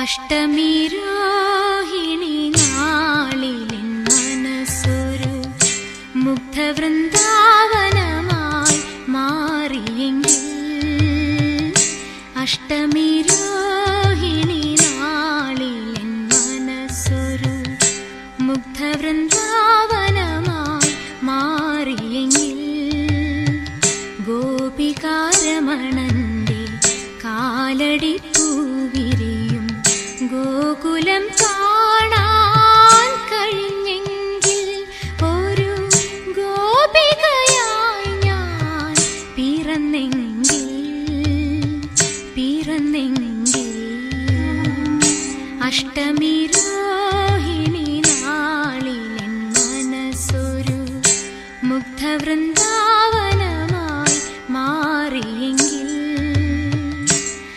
അഷ്ടമി രോഹിണി നാളിലെൻ മനസ്സൊരു മുഗ്ധവൃന്ദാവനമായി മാറിയെങ്കിൽ, അഷ്ടമി രോഹിണി നാളിലെൻ മനസ്സൊരു മുഗ്ധവൃന്ദാവനമായി മാറിയെങ്കിൽ, ഗോപികാരമണന്റെ കാലടി പൂവിരിയും ഗോകുലം കാണാൻ കഴിഞ്ഞെങ്കിൽ, ഒരു ഗോപികയായി ഞാൻ പിറന്നെങ്കിൽ അഷ്ടമി രോഹിണി നാളിലെൻ മനസ്സൊരു മുഗ്ധവൃന്ദാവനമായി